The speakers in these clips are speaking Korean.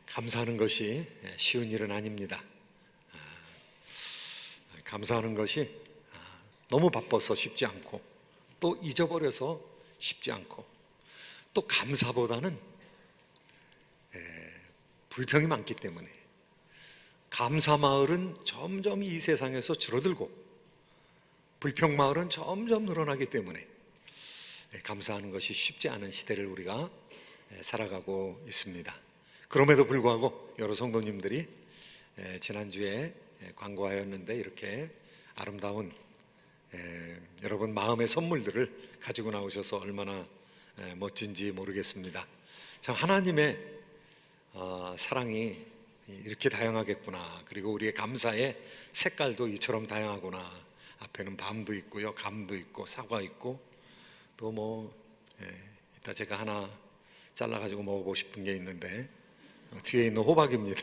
감사하는 것이 쉬운 일은 아닙니다. 감사하는 것이 너무 바빠서 쉽지 않고, 또 잊어버려서 쉽지 않고, 또 감사보다는 불평이 많기 때문에 감사 마을은 점점 이 세상에서 줄어들고 불평 마을은 점점 늘어나기 때문에 감사하는 것이 쉽지 않은 시대를 우리가 살아가고 있습니다. 그럼에도 불구하고 여러 성도님들이 지난주에 광고하였는데 이렇게 아름다운 여러분 마음의 선물들을 가지고 나오셔서 얼마나 멋진지 모르겠습니다. 참 하나님의 사랑이 이렇게 다양하겠구나. 그리고 우리의 감사의 색깔도 이처럼 다양하구나. 앞에는 밤도 있고요, 감도 있고, 사과 있고, 또 이따 제가 하나 잘라가지고 먹어보고 싶은 게 있는데 뒤에 있는 호박입니다.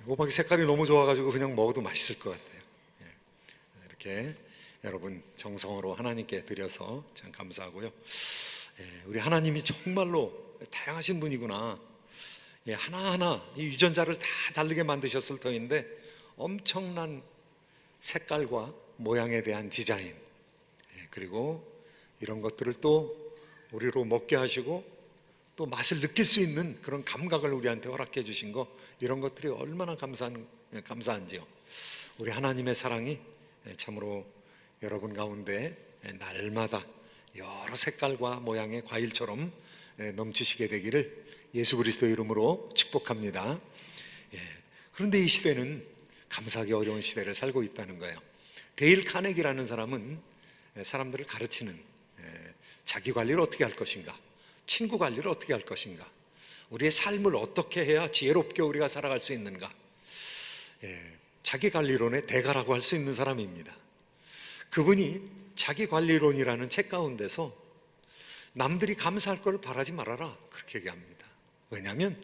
호박이 색깔이 너무 좋아가지고 그냥 먹어도 맛있을 것 같아요. 이렇게 여러분 정성으로 하나님께 드려서 참 감사하고요. 우리 하나님이 정말로 다양하신 분이구나. 하나하나 이 유전자를 다 다르게 만드셨을 터인데 엄청난 색깔과 모양에 대한 디자인, 그리고 이런 것들을 또 우리로 먹게 하시고 또 맛을 느낄 수 있는 그런 감각을 우리한테 허락해 주신 거, 이런 것들이 얼마나 감사한지요. 우리 하나님의 사랑이 참으로 여러분 가운데 날마다 여러 색깔과 모양의 과일처럼 넘치시게 되기를 예수 그리스도의 이름으로 축복합니다. 그런데 이 시대는 감사하기 어려운 시대를 살고 있다는 거예요. 데일 카네기라는 사람은 사람들을 가르치는, 자기 관리를 어떻게 할 것인가, 친구 관리를 어떻게 할 것인가, 우리의 삶을 어떻게 해야 지혜롭게 우리가 살아갈 수 있는가, 자기 관리론의 대가라고 할 수 있는 사람입니다. 그분이 자기 관리론이라는 책 가운데서 남들이 감사할 걸 바라지 말아라, 그렇게 얘기합니다. 왜냐하면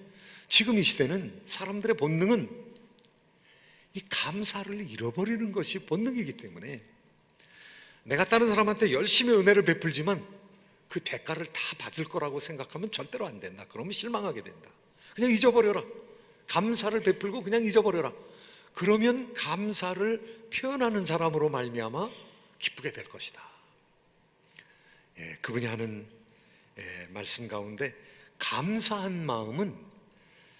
지금 이 시대는 사람들의 본능은 이 감사를 잃어버리는 것이 본능이기 때문에 내가 다른 사람한테 열심히 은혜를 베풀지만 그 대가를 다 받을 거라고 생각하면 절대로 안 된다. 그러면 실망하게 된다. 그냥 잊어버려라. 감사를 베풀고 그냥 잊어버려라. 그러면 감사를 표현하는 사람으로 말미암아 기쁘게 될 것이다. 그분이 하는 말씀 가운데 감사한 마음은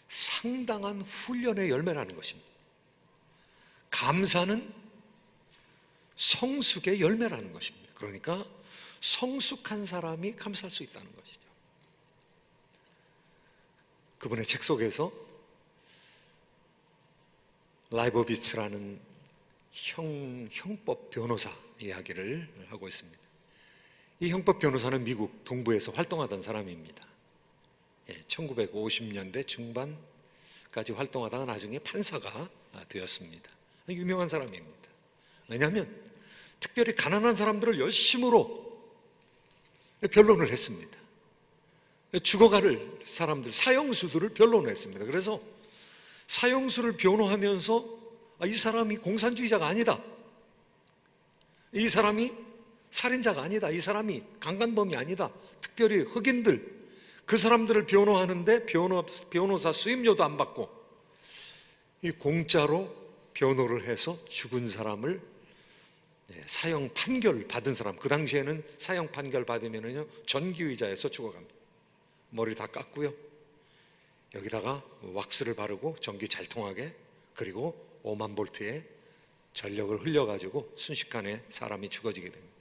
상당한 훈련의 열매라는 것입니다. 감사는 성숙의 열매라는 것입니다. 그러니까 성숙한 사람이 감사할 수 있다는 것이죠. 그분의 책 속에서 라이보비츠라는 형법 변호사 이야기를 하고 있습니다. 이 형법 변호사는 미국 동부에서 활동하던 사람입니다. 1950년대 중반까지 활동하다가 나중에 판사가 되었습니다. 유명한 사람입니다. 왜냐하면 특별히 가난한 사람들을 열심으로 변론을 했습니다. 죽어갈 사람들, 사형수들을 변론을 했습니다. 그래서 사형수를 변호하면서 이 사람이 공산주의자가 아니다, 이 사람이 살인자가 아니다, 이 사람이 강간범이 아니다, 특별히 흑인들, 그 사람들을 변호하는데 변호사 수임료도 안 받고 이 공짜로 변호를 해서 죽은 사람을, 사형 판결 받은 사람, 그 당시에는 사형 판결 받으면은요 전기의자에서 죽어갑니다. 머리 다 깎고요, 여기다가 왁스를 바르고 전기 잘 통하게, 그리고 5만 볼트의 전력을 흘려가지고 순식간에 사람이 죽어지게 됩니다.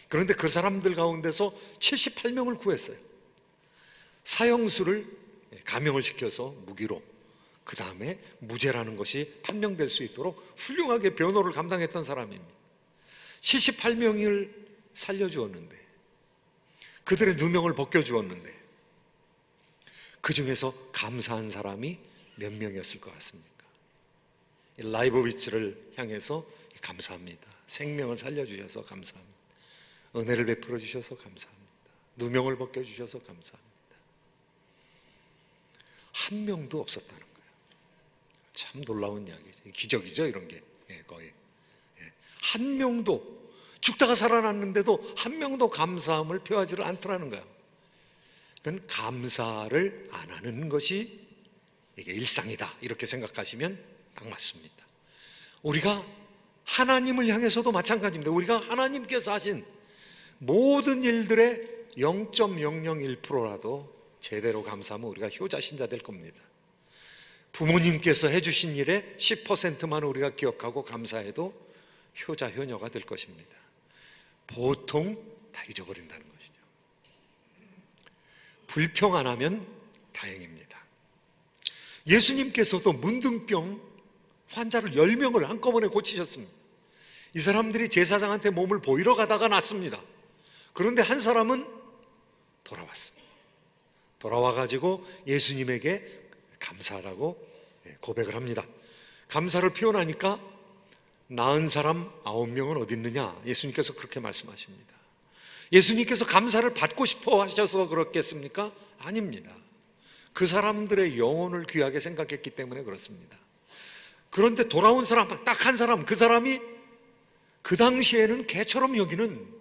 그런데 그 사람들 가운데서 78명을 구했어요. 사형수를 감형을 시켜서 무기로, 그 다음에 무죄라는 것이 판명될 수 있도록 훌륭하게 변호를 감당했던 사람입니다. 78명을 살려주었는데, 그들의 누명을 벗겨주었는데, 그 중에서 감사한 사람이 몇 명이었을 것 같습니까? 라이보비츠를 향해서 감사합니다, 생명을 살려주셔서 감사합니다, 은혜를 베풀어 주셔서 감사합니다, 누명을 벗겨주셔서 감사합니다, 한 명도 없었다는 거예요. 참 놀라운 이야기죠. 기적이죠, 이런 게. 거의 한 명도, 죽다가 살아났는데도 한 명도 감사함을 표하지를 않더라는 거예요. 그건 감사를 안 하는 것이 이게 일상이다 이렇게 생각하시면 딱 맞습니다. 우리가 하나님을 향해서도 마찬가지입니다. 우리가 하나님께서 하신 모든 일들의 0.001%라도 제대로 감사하면 우리가 효자신자 될 겁니다. 부모님께서 해주신 일의 10%만 우리가 기억하고 감사해도 효자 효녀가 될 것입니다. 보통 다 잊어버린다는 것이죠. 불평 안 하면 다행입니다. 예수님께서도 문둥병 환자를 10명을 한꺼번에 고치셨습니다. 이 사람들이 제사장한테 몸을 보이러 가다가 났습니다. 그런데 한 사람은 돌아왔습니다. 돌아와가지고 예수님에게 감사하다고 고백을 합니다. 감사를 표현하니까 나은 사람 9명은 어디 있느냐? 예수님께서 그렇게 말씀하십니다. 예수님께서 감사를 받고 싶어 하셔서 그렇겠습니까? 아닙니다. 그 사람들의 영혼을 귀하게 생각했기 때문에 그렇습니다. 그런데 돌아온 사람 딱 한 사람, 그 사람이 그 당시에는 개처럼 여기는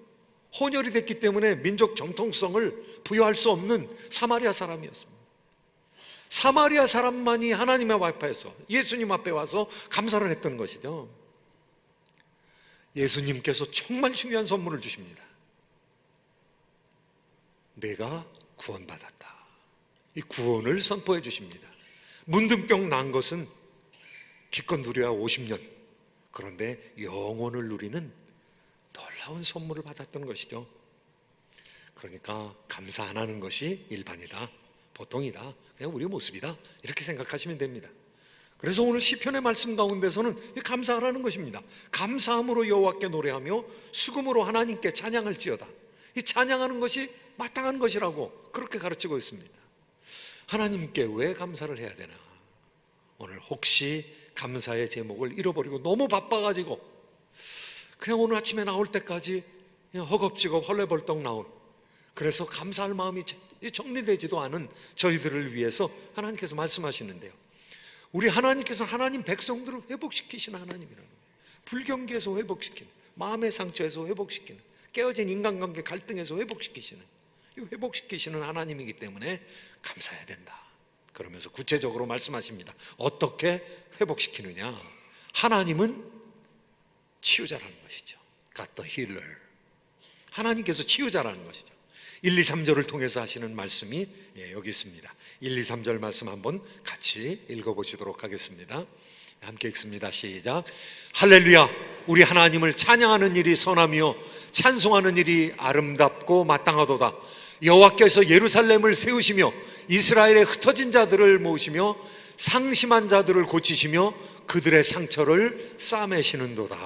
혼혈이 됐기 때문에 민족 정통성을 부여할 수 없는 사마리아 사람이었습니다. 사마리아 사람만이 하나님 앞에서, 예수님 앞에 와서 감사를 했던 것이죠. 예수님께서 정말 중요한 선물을 주십니다. 내가 구원받았다. 이 구원을 선포해 주십니다. 문둥병 난 것은 기껏 누려야 50년, 그런데 영혼을 누리는 놀라운 선물을 받았던 것이죠. 그러니까 감사 안 하는 것이 일반이다, 보통이다, 그냥 우리의 모습이다 이렇게 생각하시면 됩니다. 그래서 오늘 시편의 말씀 가운데서는 감사하라는 것입니다. 감사함으로 여호와께 노래하며 수금으로 하나님께 찬양할지어다. 이 찬양하는 것이 마땅한 것이라고 그렇게 가르치고 있습니다. 하나님께 왜 감사를 해야 되나? 오늘 혹시 감사의 제목을 잃어버리고 너무 바빠가지고 그냥 오늘 아침에 나올 때까지 그냥 허겁지겁 헐레벌떡 나온, 그래서 감사할 마음이 정리되지도 않은 저희들을 위해서 하나님께서 말씀하시는데요, 우리 하나님께서 하나님 백성들을 회복시키시는 하나님이라는 거예요. 불경계에서 회복시키는, 마음의 상처에서 회복시키는, 깨어진 인간관계 갈등에서 회복시키시는, 이 회복시키시는 하나님이기 때문에 감사해야 된다. 그러면서 구체적으로 말씀하십니다. 어떻게 회복시키느냐? 하나님은 치유자라는 것이죠. God the healer. 하나님께서 치유자라는 것이죠. 1, 2, 3절을 통해서 하시는 말씀이 여기 있습니다. 1, 2, 3절 말씀 한번 같이 읽어보시도록 하겠습니다. 함께 읽습니다. 시작. 할렐루야. 우리 하나님을 찬양하는 일이 선하며 찬송하는 일이 아름답고 마땅하도다. 여호와께서 예루살렘을 세우시며 이스라엘의 흩어진 자들을 모으시며 상심한 자들을 고치시며 그들의 상처를 싸매시는도다.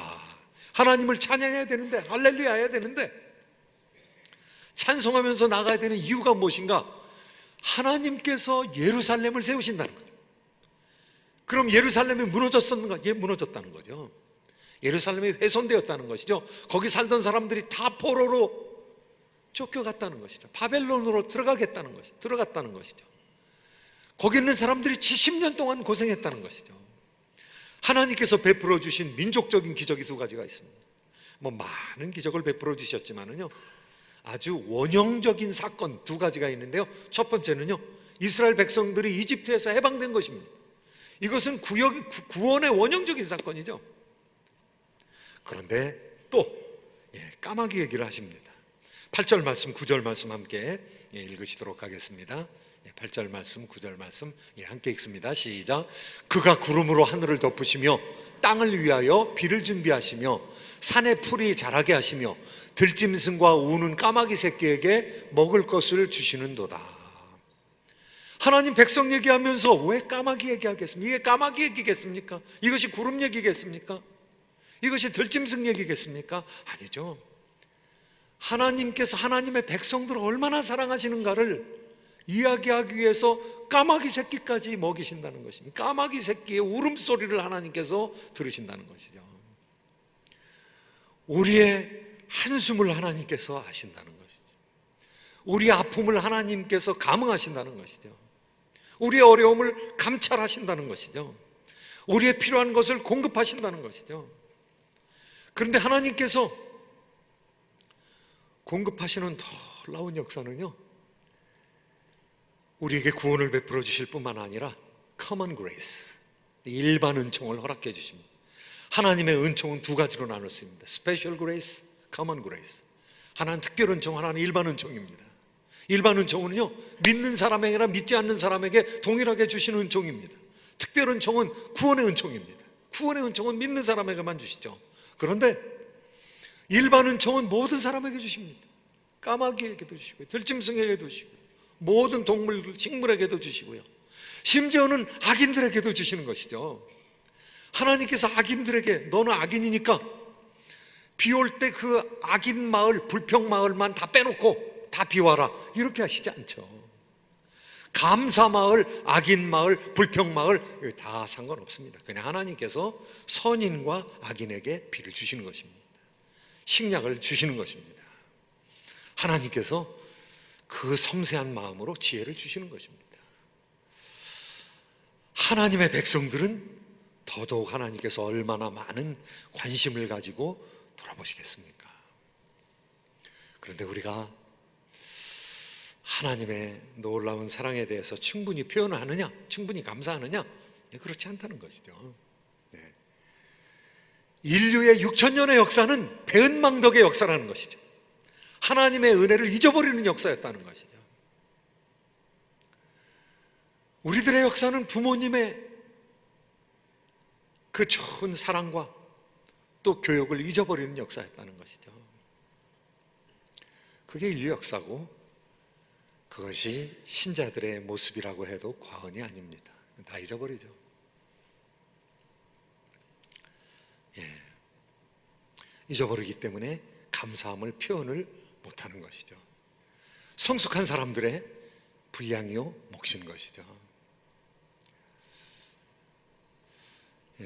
하나님을 찬양해야 되는데, 할렐루야 해야 되는데, 찬송하면서 나가야 되는 이유가 무엇인가? 하나님께서 예루살렘을 세우신다는 거예요. 그럼 예루살렘이 무너졌었는가? 예, 무너졌다는 거죠. 예루살렘이 훼손되었다는 것이죠. 거기 살던 사람들이 다 포로로 쫓겨갔다는 것이죠. 바벨론으로 들어갔다는 것이죠. 거기 있는 사람들이 70년 동안 고생했다는 것이죠. 하나님께서 베풀어 주신 민족적인 기적이 두 가지가 있습니다. 뭐 많은 기적을 베풀어 주셨지만은요, 아주 원형적인 사건 두 가지가 있는데요, 첫 번째는요, 이스라엘 백성들이 이집트에서 해방된 것입니다. 이것은 구원의 원형적인 사건이죠. 그런데 또 까마귀 얘기를 하십니다. 8절 말씀, 9절 말씀 함께 읽으시도록 하겠습니다. 8절 말씀, 9절 말씀 함께 읽습니다. 시작. 그가 구름으로 하늘을 덮으시며 땅을 위하여 비를 준비하시며 산에 풀이 자라게 하시며 들짐승과 우는 까마귀 새끼에게 먹을 것을 주시는도다. 하나님 백성 얘기하면서 왜 까마귀 얘기하겠습니까? 이게 까마귀 얘기겠습니까? 이것이 구름 얘기겠습니까? 이것이 들짐승 얘기겠습니까? 아니죠. 하나님께서 하나님의 백성들을 얼마나 사랑하시는가를 이야기하기 위해서 까마귀 새끼까지 먹이신다는 것입니다. 까마귀 새끼의 울음소리를 하나님께서 들으신다는 것이죠. 우리의 한숨을 하나님께서 아신다는 것이죠. 우리의 아픔을 하나님께서 감응하신다는 것이죠. 우리의 어려움을 감찰하신다는 것이죠. 우리의 필요한 것을 공급하신다는 것이죠. 그런데 하나님께서 공급하시는 놀라운 역사는요, 우리에게 구원을 베풀어 주실 뿐만 아니라 common grace, 일반 은총을 허락해 주십니다. 하나님의 은총은 두 가지로 나눌 수 있습니다. special grace, common grace. 하나는 특별 은총, 하나는 일반 은총입니다. 일반 은총은요, 믿는 사람에게나 믿지 않는 사람에게 동일하게 주시는 은총입니다. 특별 은총은 구원의 은총입니다. 구원의 은총은 믿는 사람에게만 주시죠. 그런데 일반 은총은 모든 사람에게 주십니다. 까마귀에게도 주시고요, 들짐승에게도 주시고요, 모든 동물, 식물에게도 주시고요, 심지어는 악인들에게도 주시는 것이죠. 하나님께서 악인들에게 너는 악인이니까 비 올 때 그 악인 마을, 불평 마을만 다 빼놓고 다 비와라, 이렇게 하시지 않죠. 감사 마을, 악인 마을, 불평 마을 다 상관없습니다. 그냥 하나님께서 선인과 악인에게 비를 주시는 것입니다. 식량을 주시는 것입니다. 하나님께서 그 섬세한 마음으로 지혜를 주시는 것입니다. 하나님의 백성들은 더더욱 하나님께서 얼마나 많은 관심을 가지고 돌아보시겠습니까? 그런데 우리가 하나님의 놀라운 사랑에 대해서 충분히 표현을 하느냐, 충분히 감사하느냐? 그렇지 않다는 것이죠. 인류의 6,000년의 역사는 배은망덕의 역사라는 것이죠. 하나님의 은혜를 잊어버리는 역사였다는 것이죠. 우리들의 역사는 부모님의 그 좋은 사랑과 또 교육을 잊어버리는 역사였다는 것이죠. 그게 인류 역사고, 그것이 신자들의 모습이라고 해도 과언이 아닙니다. 다 잊어버리죠. 잊어버리기 때문에 감사함을 표현을 못하는 것이죠. 성숙한 사람들의 분량이요 몫인 것이죠.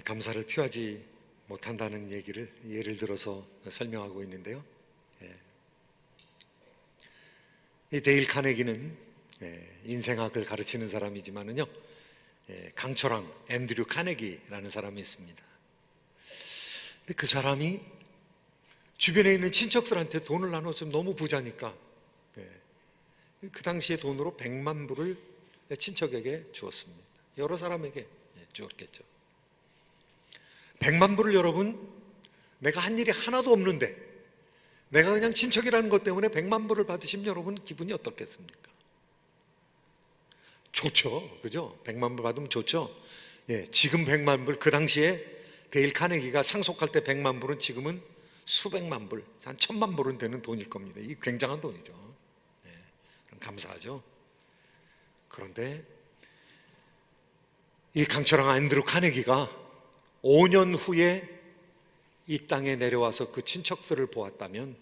감사를 표하지 못한다는 얘기를 예를 들어서 설명하고 있는데요. 이 데일 카네기는 인생학을 가르치는 사람이지만은요, 강철왕 앤드류 카네기라는 사람이 있습니다. 근데 그 사람이 주변에 있는 친척들한테 돈을 나눠서 너무 부자니까 그 당시의 돈으로 100만 불을 친척에게 주었습니다. 여러 사람에게 주었겠죠. 100만 불을, 여러분, 내가 한 일이 하나도 없는데 내가 그냥 친척이라는 것 때문에 100만 불을 받으시면 여러분 기분이 어떻겠습니까? 좋죠, 그죠? 100만 불 받으면 좋죠. 지금 100만 불, 그 당시에 데일 카네기가 상속할 때 100만 불은 지금은 수백만 불, 한 1,000만 불은 되는 돈일 겁니다. 이 굉장한 돈이죠. 감사하죠. 그런데 이 강철왕 앤드류 카네기가 5년 후에 이 땅에 내려와서 그 친척들을 보았다면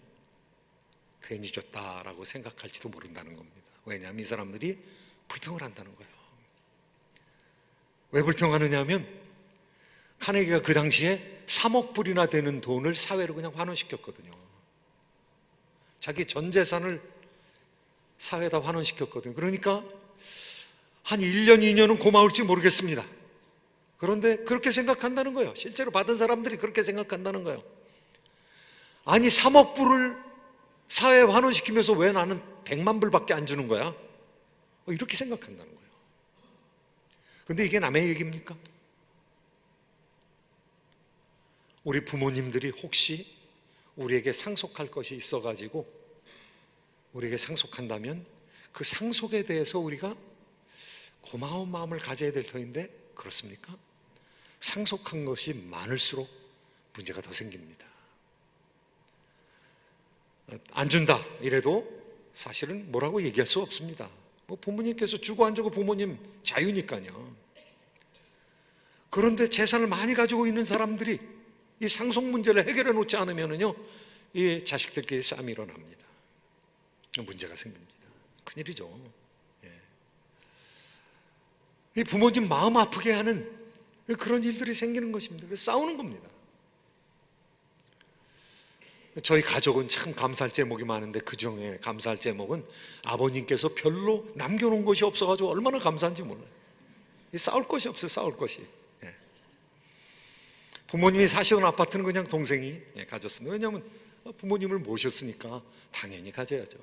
괜히 줬다라고 생각할지도 모른다는 겁니다. 왜냐하면 이 사람들이 불평을 한다는 거예요. 왜 불평하느냐 하면 카네기가 그 당시에 3억 불이나 되는 돈을 사회로 그냥 환원시켰거든요. 자기 전 재산을 사회에다 환원시켰거든요. 그러니까 한 1년, 2년은 고마울지 모르겠습니다. 그런데 그렇게 생각한다는 거예요. 실제로 받은 사람들이 그렇게 생각한다는 거예요. 아니, 3억 불을 사회에 환원시키면서 왜 나는 100만 불밖에 안 주는 거야? 이렇게 생각한다는 거예요. 근데 이게 남의 얘기입니까? 우리 부모님들이 혹시 우리에게 상속할 것이 있어가지고 우리에게 상속한다면 그 상속에 대해서 우리가 고마운 마음을 가져야 될 터인데, 그렇습니까? 상속한 것이 많을수록 문제가 더 생깁니다. 안 준다 이래도 사실은 뭐라고 얘기할 수 없습니다. 뭐 부모님께서 주고 안 주고 부모님 자유니까요. 그런데 재산을 많이 가지고 있는 사람들이 이 상속 문제를 해결해 놓지 않으면요, 이 자식들끼리 싸움이 일어납니다. 문제가 생깁니다. 큰일이죠. 이 부모님 마음 아프게 하는 그런 일들이 생기는 것입니다. 그래서 싸우는 겁니다. 저희 가족은 참 감사할 제목이 많은데 그 중에 감사할 제목은 아버님께서 별로 남겨놓은 것이 없어가지고 얼마나 감사한지 몰라요. 싸울 것이 없어요. 싸울 것이. 부모님이 사시던 아파트는 그냥 동생이 가졌습니다. 왜냐하면 부모님을 모셨으니까 당연히 가져야죠.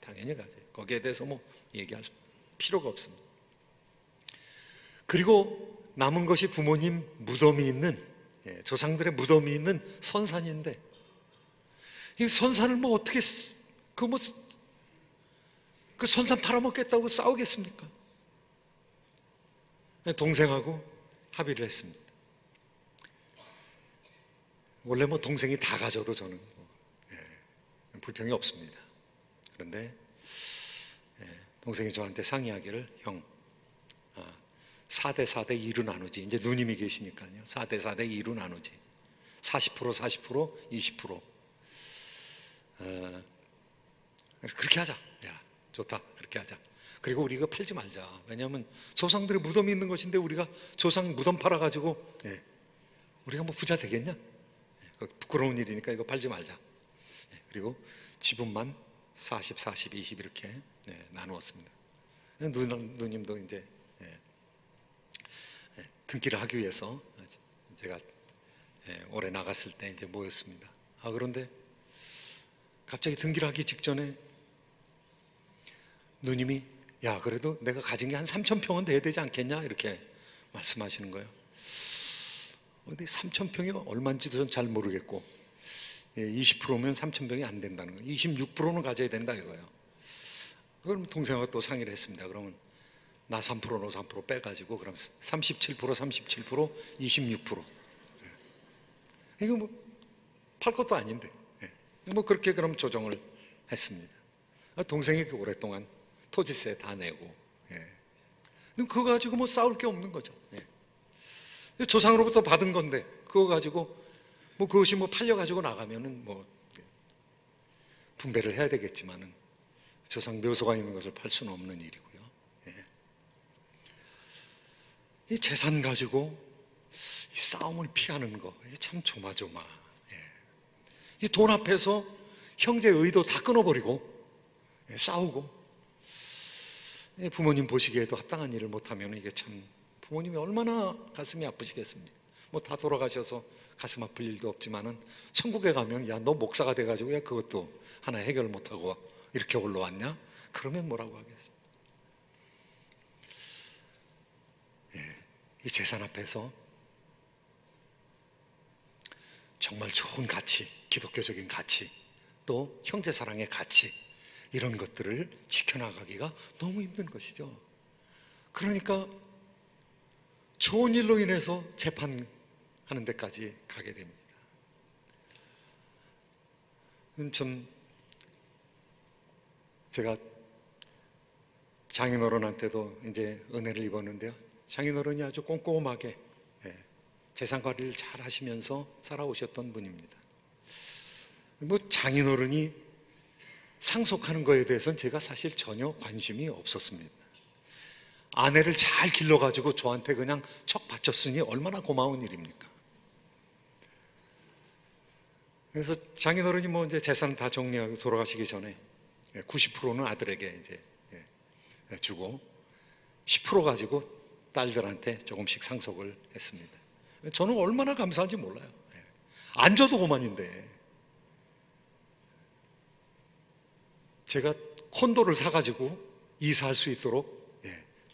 당연히 가져요. 거기에 대해서 뭐 얘기할 필요가 없습니다. 그리고 남은 것이 부모님 무덤이 있는, 조상들의 무덤이 있는 선산인데, 이 선산을 뭐 어떻게 그 선산 팔아먹겠다고 싸우겠습니까? 동생하고 합의를 했습니다. 원래 뭐 동생이 다 가져도 저는 불평이 없습니다. 그런데 동생이 저한테 상의하기를, 형, 4대 4대 2로 나누지. 이제 누님이 계시니까요. 4대 4대 2로 나누지. 40% 40% 20%. 그래서 그렇게 하자. 야, 좋다. 그렇게 하자. 그리고 우리 이거 팔지 말자. 왜냐하면 조상들의 무덤이 있는 것인데 우리가 조상 무덤 팔아가지고 우리가 뭐 부자 되겠냐? 부끄러운 일이니까 이거 팔지 말자. 그리고 지분만 40, 40, 20 이렇게 나누었습니다. 누님도 이제 등기를 하기 위해서 제가 올해 나갔을 때 이제 모였습니다. 그런데 갑자기 등기를 하기 직전에 누님이, 야, 그래도 내가 가진 게 한 3,000평은 돼야 되지 않겠냐? 이렇게 말씀하시는 거예요. 근데 3,000평이 얼마인지도 전 잘 모르겠고, 20%면 3,000평이 안 된다는 거예요. 26%는 가져야 된다 이거예요. 그럼 동생하고 또 상의를 했습니다. 그러면 나 3%, 너 3% 빼가지고 그럼 37%, 37%, 26%. 이거 뭐 팔 것도 아닌데. 뭐 그렇게 그럼 조정을 했습니다. 동생이 오랫동안 토지세 다 내고. 그거 가지고 뭐 싸울 게 없는 거죠. 조상으로부터 받은 건데 그거 가지고 뭐 그것이 뭐 팔려가지고 나가면은 뭐 분배를 해야 되겠지만은 조상 묘소가 있는 것을 팔 수는 없는 일이고요. 이 재산 가지고 이 싸움을 피하는 거, 이게 참 조마조마. 이 돈 앞에서 형제 의도 다 끊어버리고 싸우고, 부모님 보시기에도 합당한 일을 못하면 이게 참 부모님이 얼마나 가슴이 아프시겠습니까? 뭐 다 돌아가셔서 가슴 아플 일도 없지만은 천국에 가면, 야, 너 목사가 돼가지고 야 그것도 하나 해결 못하고 이렇게 올라왔냐? 그러면 뭐라고 하겠습니까? 이 재산 앞에서 정말 좋은 가치, 기독교적인 가치, 또 형제사랑의 가치, 이런 것들을 지켜나가기가 너무 힘든 것이죠. 그러니까 좋은 일로 인해서 재판하는 데까지 가게 됩니다. 좀 제가 장인어른한테도 이제 은혜를 입었는데요. 장인어른이 아주 꼼꼼하게 재산 관리를 잘 하시면서 살아오셨던 분입니다. 뭐 장인어른이 상속하는 거에 대해서는 제가 사실 전혀 관심이 없었습니다. 아내를 잘 길러가지고 저한테 그냥 척 바쳤으니 얼마나 고마운 일입니까? 그래서 장인어른이 뭐 이제 재산 다 정리하고 돌아가시기 전에 90%는 아들에게 이제 주고 10% 가지고 딸들한테 조금씩 상속을 했습니다. 저는 얼마나 감사한지 몰라요. 안 줘도 고만인데 제가 콘도를 사가지고 이사할 수 있도록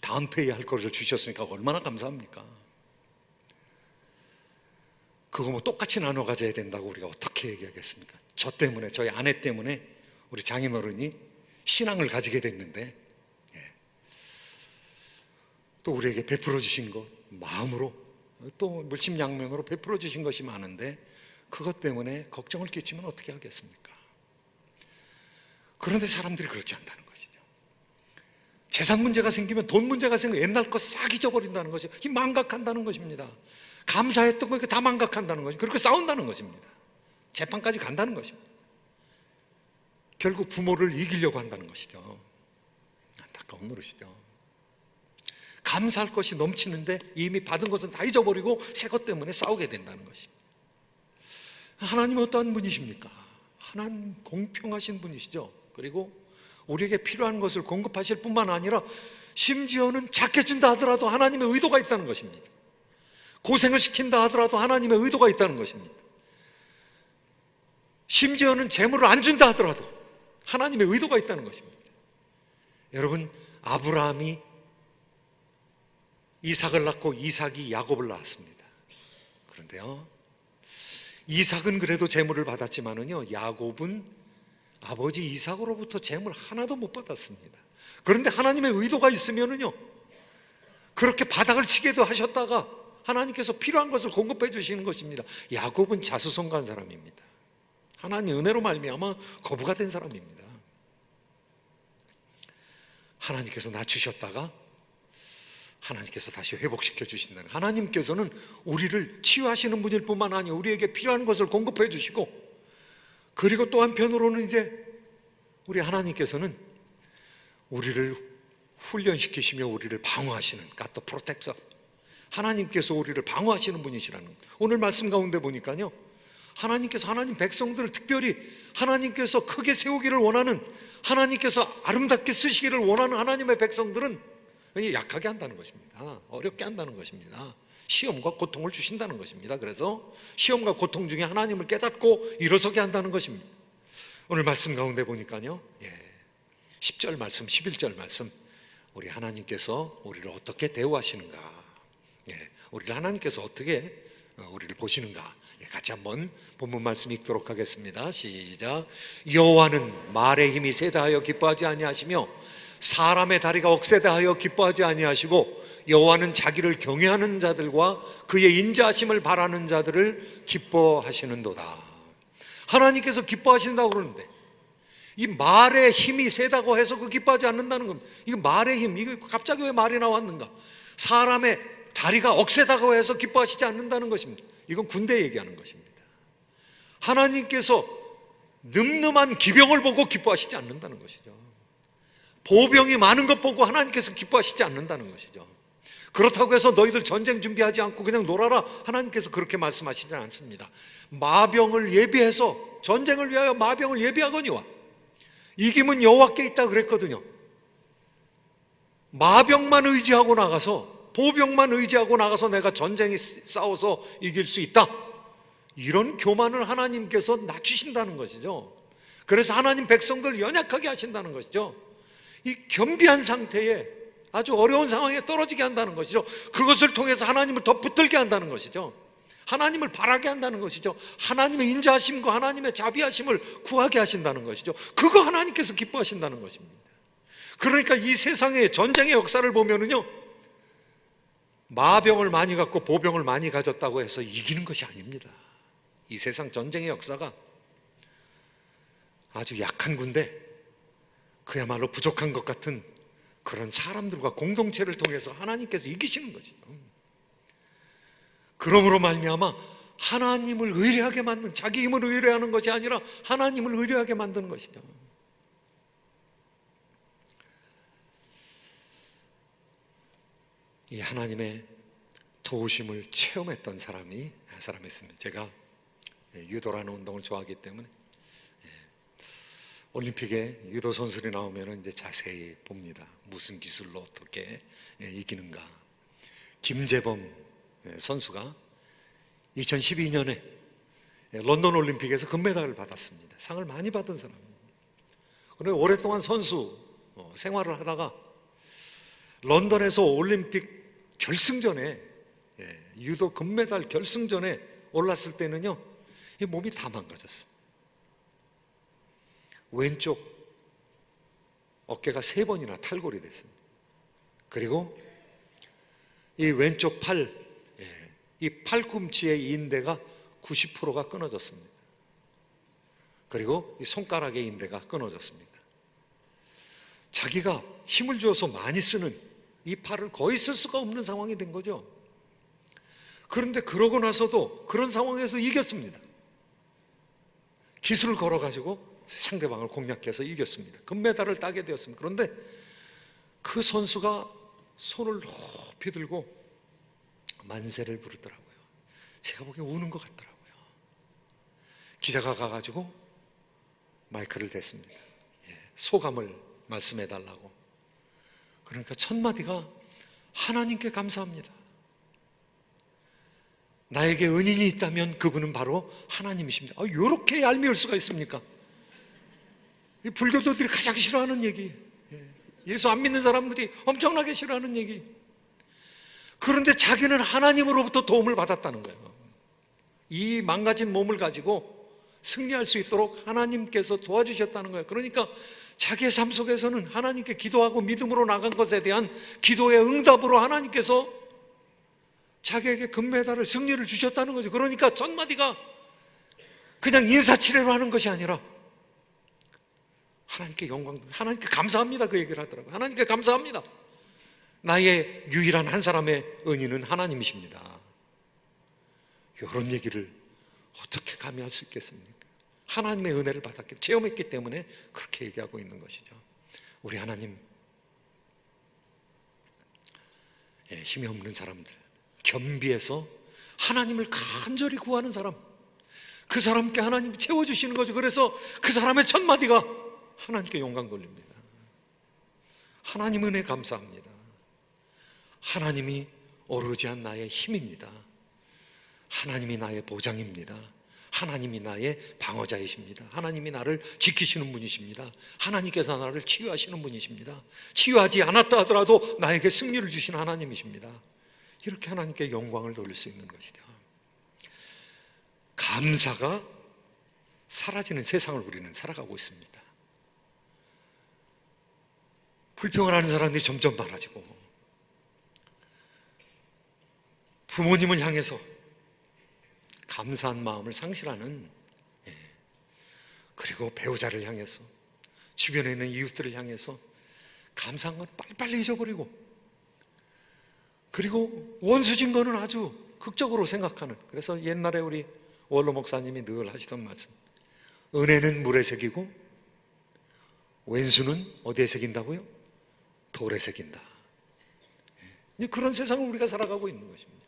다운페이 할 거를 주셨으니까 얼마나 감사합니까? 그거 뭐 똑같이 나눠 가져야 된다고 우리가 어떻게 얘기하겠습니까? 저 때문에, 저희 아내 때문에 우리 장인어른이 신앙을 가지게 됐는데 또 우리에게 베풀어 주신 것, 마음으로 또 물심양면으로 베풀어 주신 것이 많은데 그것 때문에 걱정을 끼치면 어떻게 하겠습니까? 그런데 사람들이 그렇지 않다는 것이죠. 재산 문제가 생기면, 돈 문제가 생기면 옛날 거 싹 잊어버린다는 것이, 망각한다는 것입니다. 감사했던 거 다 망각한다는 것입니다. 그렇게 싸운다는 것입니다. 재판까지 간다는 것입니다. 결국 부모를 이기려고 한다는 것이죠. 안타까운 노릇이죠. 감사할 것이 넘치는데 이미 받은 것은 다 잊어버리고 새 것 때문에 싸우게 된다는 것입니다. 하나님은 어떠한 분이십니까? 하나님 공평하신 분이시죠. 그리고 우리에게 필요한 것을 공급하실 뿐만 아니라 심지어는 작게 준다 하더라도 하나님의 의도가 있다는 것입니다. 고생을 시킨다 하더라도 하나님의 의도가 있다는 것입니다. 심지어는 재물을 안 준다 하더라도 하나님의 의도가 있다는 것입니다. 여러분, 아브라함이 이삭을 낳고 이삭이 야곱을 낳았습니다. 그런데요, 이삭은 그래도 재물을 받았지만은요, 야곱은 아버지 이삭으로부터 재물 하나도 못 받았습니다. 그런데 하나님의 의도가 있으면은요, 그렇게 바닥을 치게도 하셨다가 하나님께서 필요한 것을 공급해 주시는 것입니다. 야곱은 자수성가한 사람입니다. 하나님 은혜로 말미암아 거부가 된 사람입니다. 하나님께서 낮추셨다가 하나님께서 다시 회복시켜 주신다는, 하나님께서는 우리를 치유하시는 분일 뿐만 아니라 우리에게 필요한 것을 공급해 주시고, 그리고 또 한편으로는 이제 우리 하나님께서는 우리를 훈련시키시며 우리를 방어하시는, God protector, 하나님께서 우리를 방어하시는 분이시라는 거예요. 오늘 말씀 가운데 보니까요, 하나님께서 하나님 백성들을 특별히 하나님께서 크게 세우기를 원하는, 하나님께서 아름답게 쓰시기를 원하는 하나님의 백성들은 약하게 한다는 것입니다. 어렵게 한다는 것입니다. 시험과 고통을 주신다는 것입니다. 그래서 시험과 고통 중에 하나님을 깨닫고 일어서게 한다는 것입니다. 오늘 말씀 가운데 보니까요, 10절 말씀, 11절 말씀, 우리 하나님께서 우리를 어떻게 대우하시는가, 우리를 하나님께서 어떻게 우리를 보시는가, 같이 한번 본문 말씀 읽도록 하겠습니다. 시작. 여호와는 말의 힘이 세다 하여 기뻐하지 아니하시며 사람의 다리가 억세다 하여 기뻐하지 아니하시고, 여호와는 자기를 경외하는 자들과 그의 인자하심을 바라는 자들을 기뻐하시는도다. 하나님께서 기뻐하신다고 그러는데, 이 말의 힘이 세다고 해서 그 기뻐하지 않는다는 겁니다. 이거 말의 힘, 이거 갑자기 왜 말이 나왔는가? 사람의 다리가 억세다고 해서 기뻐하시지 않는다는 것입니다. 이건 군대 얘기하는 것입니다. 하나님께서 늠름한 기병을 보고 기뻐하시지 않는다는 것이죠. 보병이 많은 것 보고 하나님께서 기뻐하시지 않는다는 것이죠. 그렇다고 해서 너희들 전쟁 준비하지 않고 그냥 놀아라, 하나님께서 그렇게 말씀하시지 않습니다. 마병을 예비해서, 전쟁을 위하여 마병을 예비하거니와 이김은 여호와께 있다 그랬거든요. 마병만 의지하고 나가서, 보병만 의지하고 나가서 내가 전쟁에 싸워서 이길 수 있다, 이런 교만을 하나님께서 낮추신다는 것이죠. 그래서 하나님 백성들 연약하게 하신다는 것이죠. 이 겸비한 상태에 아주 어려운 상황에 떨어지게 한다는 것이죠. 그것을 통해서 하나님을 더 붙들게 한다는 것이죠. 하나님을 바라게 한다는 것이죠. 하나님의 인자하심과 하나님의 자비하심을 구하게 하신다는 것이죠. 그거 하나님께서 기뻐하신다는 것입니다. 그러니까 이 세상의 전쟁의 역사를 보면은요, 마병을 많이 갖고 보병을 많이 가졌다고 해서 이기는 것이 아닙니다. 이 세상 전쟁의 역사가 아주 약한 군대, 그야말로 부족한 것 같은 그런 사람들과 공동체를 통해서 하나님께서 이기시는 것이죠. 그러므로 말미암아 하나님을 의뢰하게 만든, 자기 힘을 의뢰하는 것이 아니라 하나님을 의뢰하게 만드는 것이죠. 이 하나님의 도우심을 체험했던 사람이 한 사람 있습니다. 제가 유도라는 운동을 좋아하기 때문에 올림픽에 유도 선수들이 나오면 이제 자세히 봅니다. 무슨 기술로 어떻게 이기는가. 김재범 선수가 2012년에 런던 올림픽에서 금메달을 받았습니다. 상을 많이 받은 사람입니다. 그런데 오랫동안 선수 생활을 하다가 런던에서 올림픽 결승전에, 유도 금메달 결승전에 올랐을 때는요, 이 몸이 다 망가졌어요. 왼쪽 어깨가 3번이나 탈골이 됐습니다. 그리고 이 왼쪽 팔, 이 팔꿈치의 인대가 90%가 끊어졌습니다. 그리고 이 손가락의 인대가 끊어졌습니다. 자기가 힘을 주어서 많이 쓰는 이 팔을 거의 쓸 수가 없는 상황이 된 거죠. 그런데 그러고 나서도 그런 상황에서 이겼습니다. 기술을 걸어가지고 상대방을 공략해서 이겼습니다. 금메달을 따게 되었습니다. 그런데 그 선수가 손을 높이 들고 만세를 부르더라고요. 제가 보기엔 우는 것 같더라고요. 기자가 가가지고 마이크를 댔습니다. 소감을 말씀해 달라고. 그러니까 첫 마디가 하나님께 감사합니다. 나에게 은인이 있다면 그분은 바로 하나님이십니다. 이렇게 얄미울 수가 있습니까? 이 불교도들이 가장 싫어하는 얘기, 예수 안 믿는 사람들이 엄청나게 싫어하는 얘기. 그런데 자기는 하나님으로부터 도움을 받았다는 거예요. 이 망가진 몸을 가지고 승리할 수 있도록 하나님께서 도와주셨다는 거예요. 그러니까 자기의 삶 속에서는 하나님께 기도하고 믿음으로 나간 것에 대한 기도의 응답으로 하나님께서 자기에게 금메달을, 승리를 주셨다는 거죠. 그러니까 전마디가 그냥 인사치레로 하는 것이 아니라 하나님께 영광, 하나님께 감사합니다, 그 얘기를 하더라고요. 하나님께 감사합니다. 나의 유일한 한 사람의 은인은 하나님이십니다. 이런 얘기를 어떻게 감히 할 수 있겠습니까? 하나님의 은혜를 받았기, 체험했기 때문에 그렇게 얘기하고 있는 것이죠. 우리 하나님, 힘이 없는 사람들, 겸비해서 하나님을 간절히 구하는 사람, 그 사람께 하나님이 채워주시는 거죠. 그래서 그 사람의 첫 마디가 하나님께 영광 돌립니다. 하나님 은혜 감사합니다. 하나님이 오르지한 나의 힘입니다. 하나님이 나의 보장입니다. 하나님이 나의 방어자이십니다. 하나님이 나를 지키시는 분이십니다. 하나님께서 나를 치유하시는 분이십니다. 치유하지 않았다 하더라도 나에게 승리를 주신 하나님이십니다. 이렇게 하나님께 영광을 돌릴 수 있는 것이죠. 감사가 사라지는 세상을 우리는 살아가고 있습니다. 불평을 하는 사람들이 점점 많아지고, 부모님을 향해서 감사한 마음을 상실하는, 그리고 배우자를 향해서, 주변에 있는 이웃들을 향해서 감사한 건 빨리빨리 잊어버리고, 그리고 원수진 거는 아주 극적으로 생각하는, 그래서 옛날에 우리 원로 목사님이 늘 하시던 말씀, 은혜는 물에 새기고 왼수는 어디에 새긴다고요? 돌에 새긴다. 그런 세상을 우리가 살아가고 있는 것입니다.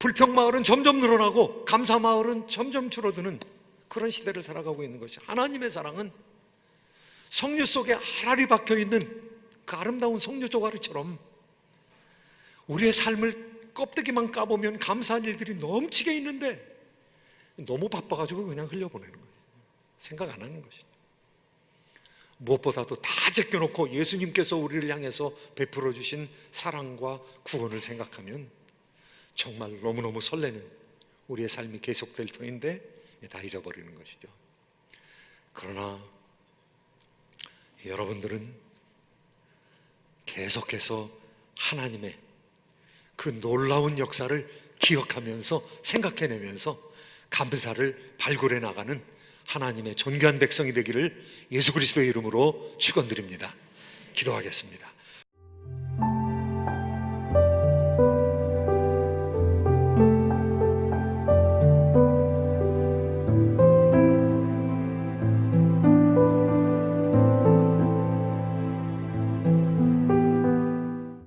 불평마을은 점점 늘어나고 감사마을은 점점 줄어드는 그런 시대를 살아가고 있는 것이죠. 하나님의 사랑은 석류 속에 알알이 박혀있는 그 아름다운 석류 조가리처럼 우리의 삶을 껍데기만 까보면 감사한 일들이 넘치게 있는데 너무 바빠가지고 그냥 흘려보내는 거예요. 생각 안 하는 것이죠. 무엇보다도 다 제껴놓고 예수님께서 우리를 향해서 베풀어 주신 사랑과 구원을 생각하면 정말 너무너무 설레는 우리의 삶이 계속될 터인데 다 잊어버리는 것이죠. 그러나 여러분들은 계속해서 하나님의 그 놀라운 역사를 기억하면서 생각해내면서 감사를 발굴해 나가는 하나님의 존귀한 백성이 되기를 예수 그리스도의 이름으로 축원드립니다. 기도하겠습니다.